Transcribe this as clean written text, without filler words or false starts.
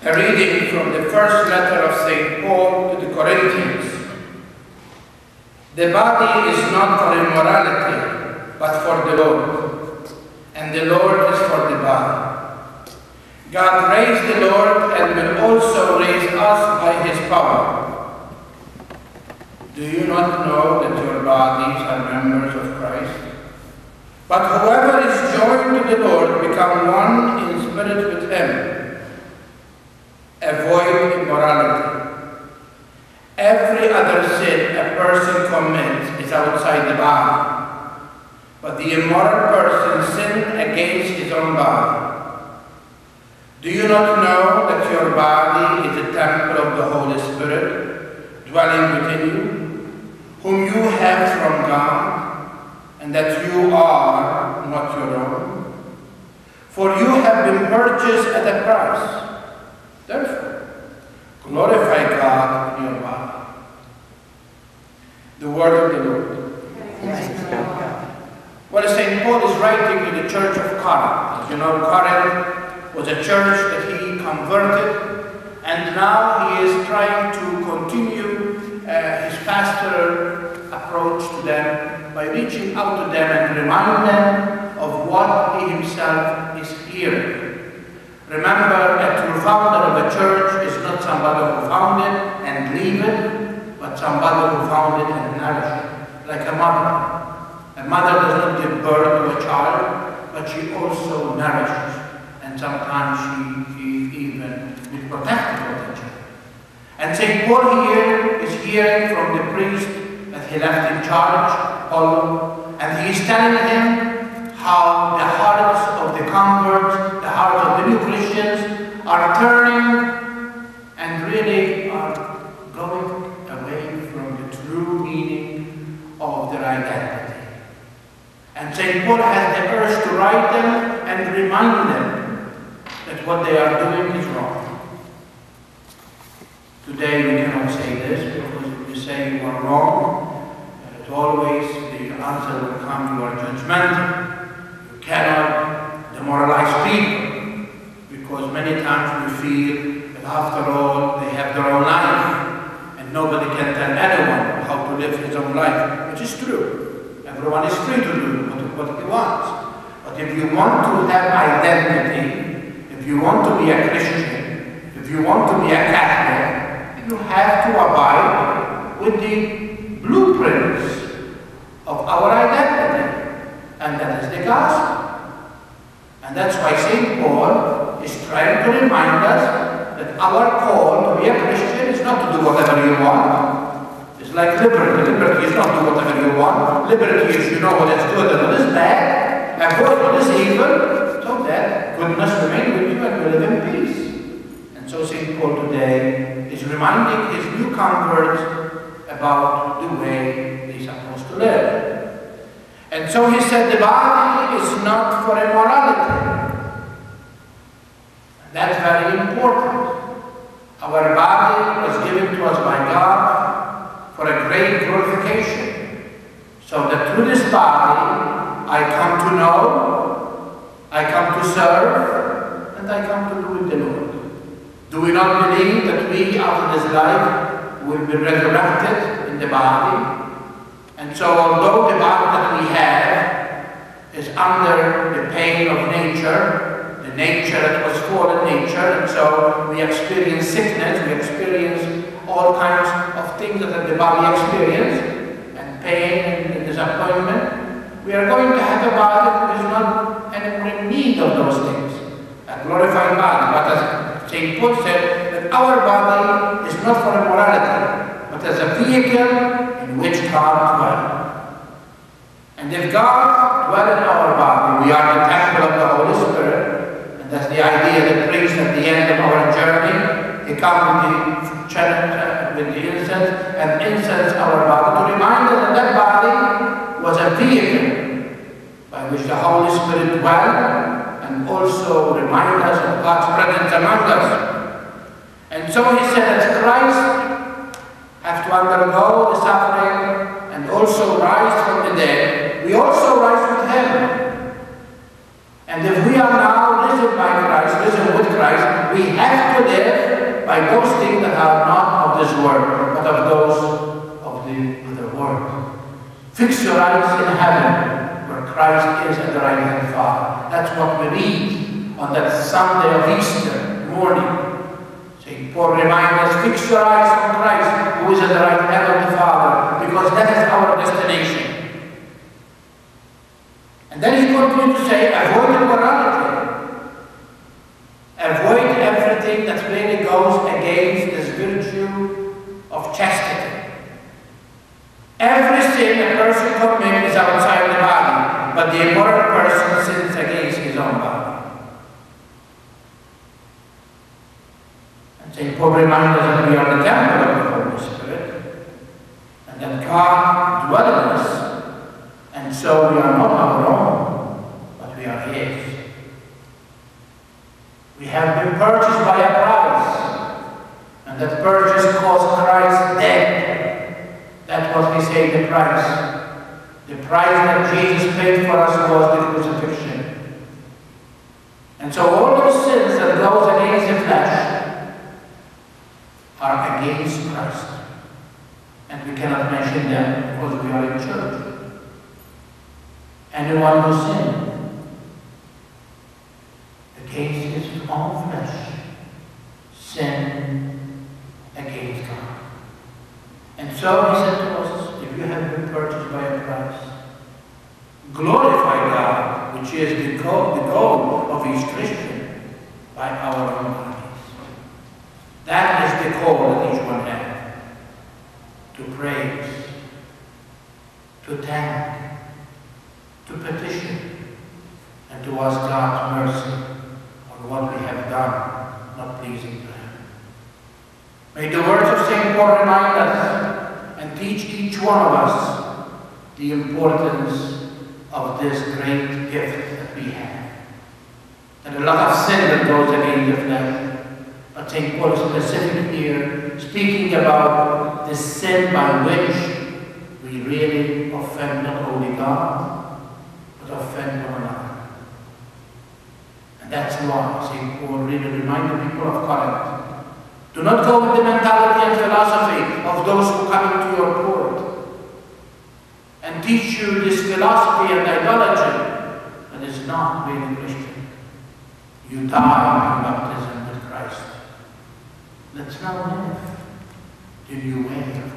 A reading from the first letter of St. Paul to the Corinthians. The body is not for immorality, but for the Lord, and the Lord is for the body. God raised the Lord and will also raise us by his power. Do you not know that your bodies are members of Christ? But whoever is joined to the Lord becomes one in spirit with him. Avoid immorality. Every other sin a person commits is outside the body, but the immoral person sins against his own body. Do you not know that your body is a temple of the Holy Spirit, dwelling within you, whom you have from God, and that you are not your own? For you have been purchased at a price. Therefore, glorify God in your body. The word of the Lord. Well, St. Paul is writing to the church of Carmel. As you know, Carmel was a church that he converted, and now he is trying to continue his pastoral approach to them by reaching out to them and remind them of what he himself is hearing. Remember, a true founder of a church is not somebody who found it and leave it, but somebody who found it and nourished it, like a mother. A mother does not give birth to a child, but she also nourishes, and sometimes she even is protective of the child. And St. Paul here is hearing from the priest that he left in charge, Paul, and he is telling him how the hearts of the converts, the hearts of the new Christians are turning and really are going away from the true meaning of their identity. And St. Paul has the urge to write them and remind them that what they are doing is wrong. Today we cannot say this, because if you say you are wrong, as always the answer will come, you are judgmental. You cannot demoralize people, because many times we feel that after all they have their own life and nobody can tell anyone how to live his own life, which is true. Everyone is free to do what he wants. But if you want to have identity, if you want to be a Christian, if you want to be a Catholic, you have to abide with the blueprints of our identity, and that is the gospel. And that's why St. Paul is trying to remind us that our call to be a Christian is not to do whatever you want. It's like liberty. Liberty is not do whatever you want. Liberty is you know what is good and what is bad, avoid what is evil, so that goodness remain with you and you live in peace. And so St. Paul today is reminding his new converts about the way they're supposed to live. And so he said the body is not for immorality. That's very important. Our body was given to us by God for a great glorification. So that through this body, I come to know, I come to serve, and I come to do with the Lord. Do we not believe that we, after this life, will be resurrected in the body? And so although the body that we have is under the pain of nature, the nature that was fallen nature, and so we experience sickness, we experience all kinds of things that the body experiences, and pain and disappointment, we are going to have a body that is not anymore in need of those things, a glorified body. But as St. Paul said, that our body is not for immorality, but as a vehicle in which God dwells. And if God dwells in our body, we are the temple of the Holy Spirit, and that's the idea that brings at the end of our journey. He comes with the incense and incense our body to remind us that that body was a vehicle by which the Holy Spirit dwelled, and also remind us of God's presence among us. And so he said that Christ has to undergo the suffering and also rise from the dead. We also rise with him. And if we are now risen by Christ, risen with Christ, Christ, we have to live by those things that are not of this world, but of those of the other world. Fix your eyes in heaven, where Christ is at the right hand of the Father. That's what we read on that Sunday of Easter morning. St. Paul reminds us, fix your eyes on Christ, who is at the right hand of the Father, because that is our destination. And then he continues to say, avoid immorality. Avoid everything that really goes against this virtue of chastity. Every sin a person commits is outside the body, but the immoral person sins against his own body. And St. Paul reminds us that we are the temple of the Holy Spirit, and that God dwells in us, and so we are not our own, but we are His. We have been purchased by a price, and that purchase cost Christ dead. That was, we say, the price. The price that Jesus paid for us was the crucifixion. And so all those sins that goes against the flesh are against Christ. And we cannot mention them because we are in church. Anyone who sins against his own flesh, sin against God. And so he said to us, if you have been purchased by a price, glorify God, which is the goal of each Christian, by our own bodies. That is the call that each one has. To praise, to thank, to petition, and to ask God's mercy on what we have done, not pleasing to Him. May the words of St. Paul remind us and teach each one of us the importance of this great gift that we have. And a lot of sin that goes against the flesh, but St. Paul is specific here, speaking about the sin by which we really offend not only God, but offend one another. And that's why St. Paul really reminded the people of Corinth, do not go with the mentality and philosophy of those who come into your court and teach you this philosophy and idolatry that is not really Christian. You die in baptism with Christ. Let's now live the new way of